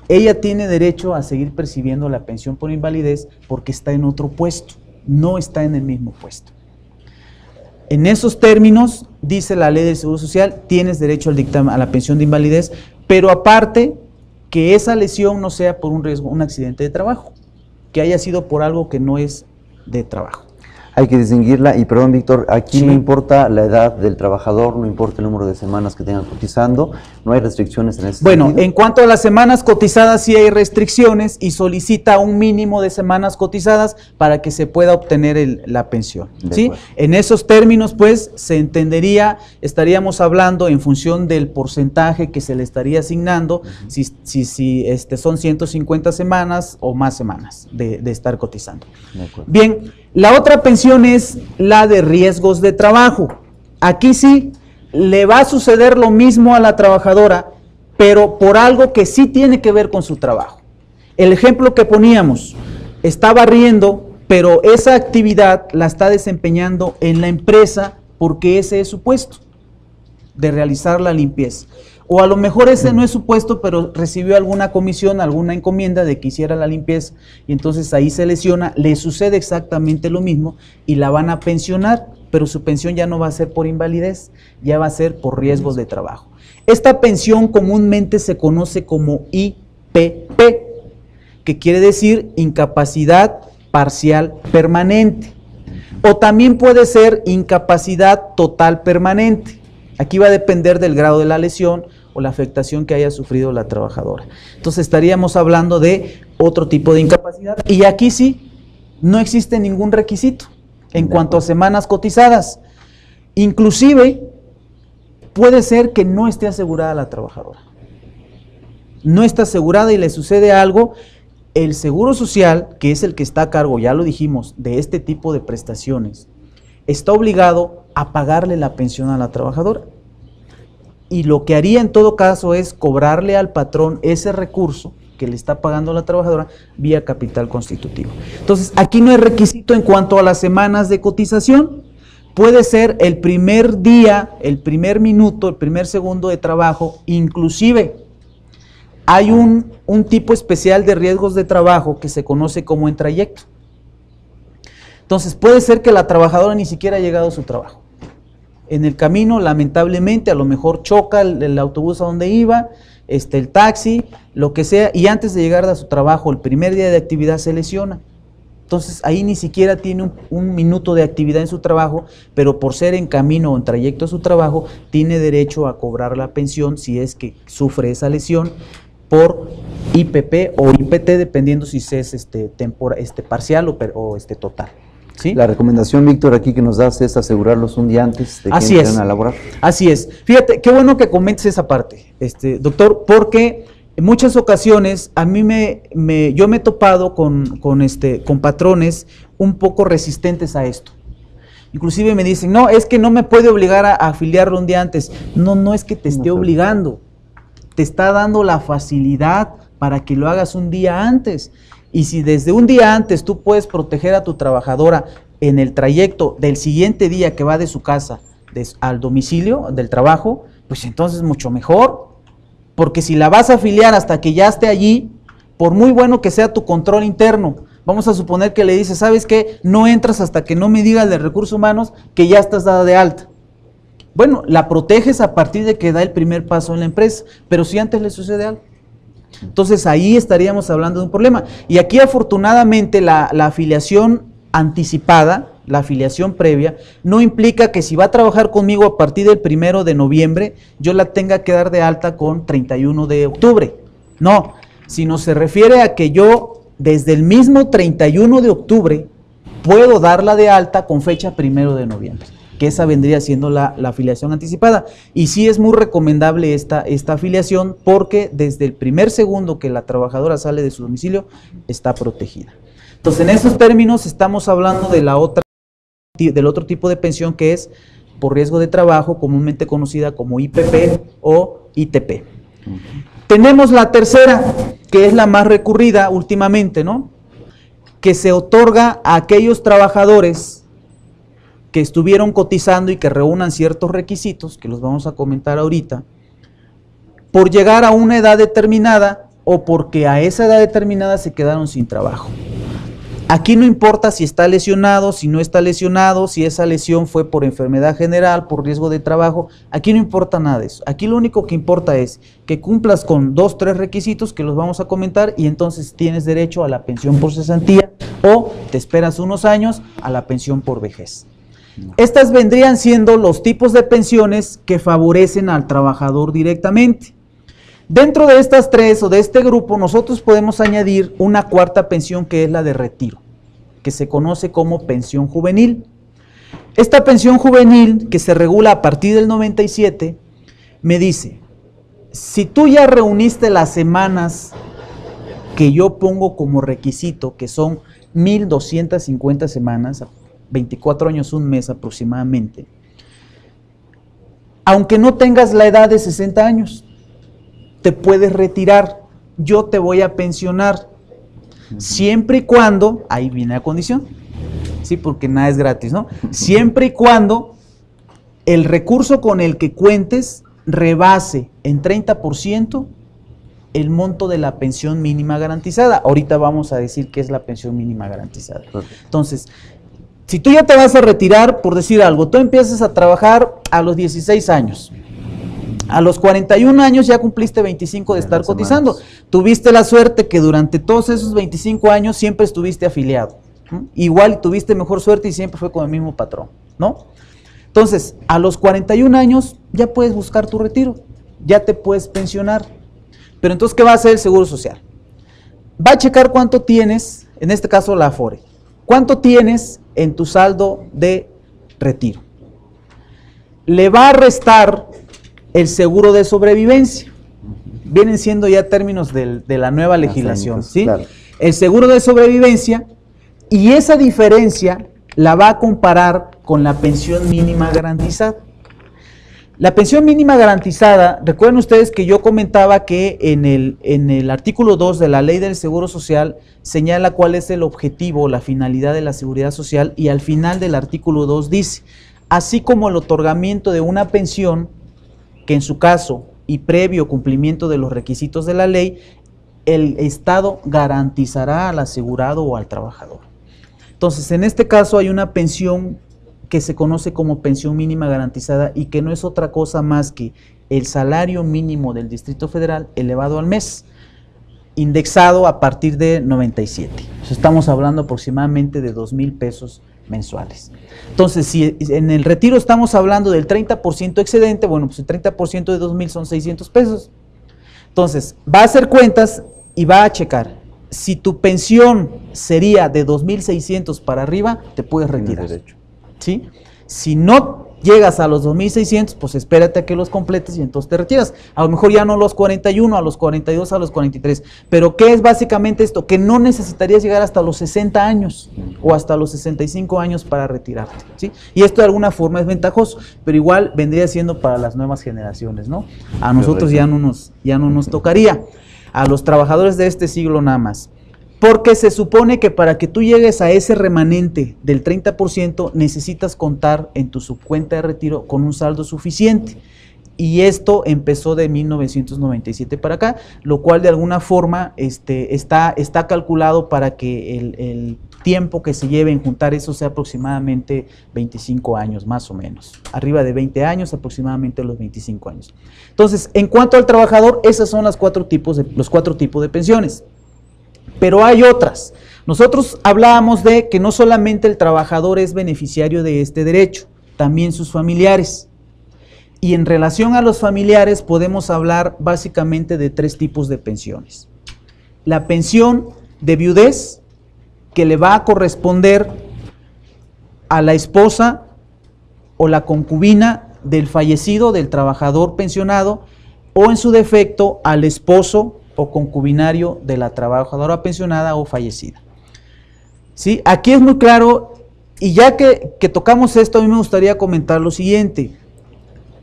ella tiene derecho a seguir percibiendo la pensión por invalidez porque está en otro puesto, no está en el mismo puesto. En esos términos, dice la ley del Seguro Social, tienes derecho al dictamen, a la pensión de invalidez, pero aparte que esa lesión no sea por un riesgo, un accidente de trabajo, que haya sido por algo que no es de trabajo. Hay que distinguirla, y perdón, Víctor, aquí Sí. no importa la edad del trabajador, no importa el número de semanas que tengan cotizando, no hay restricciones en ese Bueno, sentido. en cuanto a las semanas cotizadas, sí hay restricciones y solicita un mínimo de semanas cotizadas para que se pueda obtener la pensión. ¿Sí? En esos términos, pues, se entendería, estaríamos hablando en función del porcentaje que se le estaría asignando, si son 150 semanas o más semanas de estar cotizando. Bien, la otra pensión es la de riesgos de trabajo. Aquí sí le va a suceder lo mismo a la trabajadora, pero por algo que sí tiene que ver con su trabajo. El ejemplo que poníamos, está barriendo, pero esa actividad la está desempeñando en la empresa porque ese es su puesto, de realizar la limpieza. O a lo mejor ese no es su puesto, pero recibió alguna comisión, alguna encomienda de que hiciera la limpieza, y entonces ahí se lesiona, le sucede exactamente lo mismo y la van a pensionar, pero su pensión ya no va a ser por invalidez, ya va a ser por riesgos de trabajo. Esta pensión comúnmente se conoce como IPP, que quiere decir incapacidad parcial permanente, o también puede ser incapacidad total permanente. Aquí va a depender del grado de la lesión o la afectación que haya sufrido la trabajadora. Entonces estaríamos hablando de otro tipo de incapacidad, y aquí sí, no existe ningún requisito en cuanto a semanas cotizadas. Inclusive, puede ser que no esté asegurada la trabajadora. No está asegurada y le sucede algo. El Seguro Social, que es el que está a cargo, ya lo dijimos, de este tipo de prestaciones, está obligado a pagarle la pensión a la trabajadora. Y lo que haría en todo caso es cobrarle al patrón ese recurso que le está pagando a la trabajadora vía capital constitutivo. Entonces, aquí no hay requisito en cuanto a las semanas de cotización. Puede ser el primer día, el primer minuto, el primer segundo de trabajo. Inclusive hay un tipo especial de riesgos de trabajo que se conoce como en trayecto. Entonces puede ser que la trabajadora ni siquiera ha llegado a su trabajo. En el camino, lamentablemente, a lo mejor choca el autobús a donde iba, el taxi, lo que sea, y antes de llegar a su trabajo, el primer día de actividad se lesiona. Entonces ahí ni siquiera tiene un minuto de actividad en su trabajo, pero por ser en camino o en trayecto a su trabajo, tiene derecho a cobrar la pensión si es que sufre esa lesión por IPP o IPT, dependiendo si es parcial o total. ¿Sí? La recomendación, Víctor, aquí que nos das es asegurarlos un día antes de que entren a laborar. Así es. Fíjate, qué bueno que comentes esa parte, doctor, porque en muchas ocasiones a mí yo me he topado con patrones un poco resistentes a esto. Inclusive me dicen, no, es que no me puede obligar a afiliarlo un día antes. No, no es que te esté obligando, te está dando la facilidad para que lo hagas un día antes. Y si desde un día antes tú puedes proteger a tu trabajadora en el trayecto del siguiente día que va de su casa al domicilio del trabajo, pues entonces mucho mejor. Porque si la vas a afiliar hasta que ya esté allí, por muy bueno que sea tu control interno, vamos a suponer que le dices, ¿sabes qué? No entras hasta que no me digas de recursos humanos que ya estás dada de alta. Bueno, la proteges a partir de que da el primer paso en la empresa, pero si antes le sucede algo. Entonces ahí estaríamos hablando de un problema. Y aquí afortunadamente la afiliación anticipada, la afiliación previa, no implica que si va a trabajar conmigo a partir del 1 de noviembre, yo la tenga que dar de alta con 31 de octubre. No, sino se refiere a que yo desde el mismo 31 de octubre puedo darla de alta con fecha 1 de noviembre. Que esa vendría siendo la afiliación anticipada. Y sí es muy recomendable esta afiliación porque desde el primer segundo que la trabajadora sale de su domicilio está protegida. Entonces, en esos términos estamos hablando de del otro tipo de pensión que es por riesgo de trabajo, comúnmente conocida como IPP o ITP. Tenemos la tercera, que es la más recurrida últimamente, ¿no? Que se otorga a aquellos trabajadores que estuvieron cotizando y que reúnan ciertos requisitos, que los vamos a comentar ahorita, por llegar a una edad determinada o porque a esa edad determinada se quedaron sin trabajo. Aquí no importa si está lesionado, si no está lesionado, si esa lesión fue por enfermedad general, por riesgo de trabajo, aquí no importa nada de eso. Aquí lo único que importa es que cumplas con 2, 3 requisitos que los vamos a comentar y entonces tienes derecho a la pensión por cesantía o te esperas unos años a la pensión por vejez. Estas vendrían siendo los tipos de pensiones que favorecen al trabajador directamente. Dentro de estas 3 o de este grupo, nosotros podemos añadir una cuarta pensión que es la de retiro, que se conoce como pensión juvenil. Esta pensión juvenil, que se regula a partir del 97, me dice, si tú ya reuniste las semanas que yo pongo como requisito, que son 1,250 semanas, 24 años, un mes aproximadamente, aunque no tengas la edad de 60 años, te puedes retirar, yo te voy a pensionar, siempre y cuando, ahí viene la condición, sí, porque nada es gratis, ¿no? Siempre y cuando el recurso con el que cuentes rebase en 30% el monto de la pensión mínima garantizada. Ahorita vamos a decir qué es la pensión mínima garantizada. Entonces, si tú ya te vas a retirar, por decir algo, tú empiezas a trabajar a los 16 años. A los 41 años ya cumpliste 25 de estar cotizando. Tuviste la suerte que durante todos esos 25 años siempre estuviste afiliado. Igual tuviste mejor suerte y siempre fue con el mismo patrón, ¿no? Entonces, a los 41 años ya puedes buscar tu retiro, ya te puedes pensionar. Pero entonces, ¿qué va a hacer el Seguro Social? Va a checar cuánto tienes, en este caso la Afore, cuánto tienes en tu saldo de retiro. Le va a restar el seguro de sobrevivencia. Vienen siendo ya términos de la nueva legislación, ¿sí? Claro. El seguro de sobrevivencia, y esa diferencia la va a comparar con la pensión mínima garantizada. La pensión mínima garantizada, recuerden ustedes que yo comentaba que en el artículo 2 de la Ley del Seguro Social señala cuál es el objetivo, la finalidad de la seguridad social, y al final del artículo 2 dice, así como el otorgamiento de una pensión que en su caso y previo cumplimiento de los requisitos de la ley, el Estado garantizará al asegurado o al trabajador. Entonces, en este caso hay una pensión que se conoce como pensión mínima garantizada y que no es otra cosa más que el salario mínimo del Distrito Federal elevado al mes, indexado a partir de 97. Estamos hablando aproximadamente de 2,000 pesos mensuales. Entonces, si en el retiro estamos hablando del 30% excedente, bueno, pues el 30% de 2,000 son 600 pesos. Entonces, va a hacer cuentas y va a checar. Si tu pensión sería de 2,600 para arriba, te puedes retirar. ¿Sí? Si no llegas a los 2,600, pues espérate a que los completes y entonces te retiras. A lo mejor ya no a los 41, a los 42, a los 43. Pero ¿qué es básicamente esto? Que no necesitarías llegar hasta los 60 años o hasta los 65 años para retirarte, ¿sí? Y esto de alguna forma es ventajoso, pero igual vendría siendo para las nuevas generaciones, ¿no? A nosotros ya no nos tocaría. A los trabajadores de este siglo nada más. Porque se supone que para que tú llegues a ese remanente del 30% necesitas contar en tu subcuenta de retiro con un saldo suficiente. Y esto empezó de 1997 para acá, lo cual de alguna forma está calculado para que el tiempo que se lleve en juntar eso sea aproximadamente 25 años, más o menos. Arriba de 20 años, aproximadamente los 25 años. Entonces, en cuanto al trabajador, esos son los 4 tipos de pensiones. Pero hay otras. Nosotros hablábamos de que no solamente el trabajador es beneficiario de este derecho, también sus familiares. Y en relación a los familiares podemos hablar básicamente de 3 tipos de pensiones. La pensión de viudez, que le va a corresponder a la esposa o la concubina del fallecido, del trabajador pensionado, o en su defecto al esposo o concubinario de la trabajadora pensionada o fallecida. ¿Sí? Aquí es muy claro, y ya que tocamos esto, a mí me gustaría comentar lo siguiente.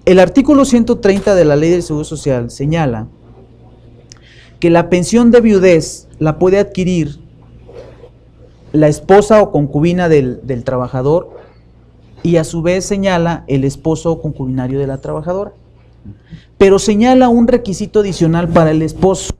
El artículo 130 de la Ley del Seguro Social señala que la pensión de viudez la puede adquirir la esposa o concubina del trabajador, y a su vez señala el esposo o concubinario de la trabajadora. Pero señala un requisito adicional para el esposo.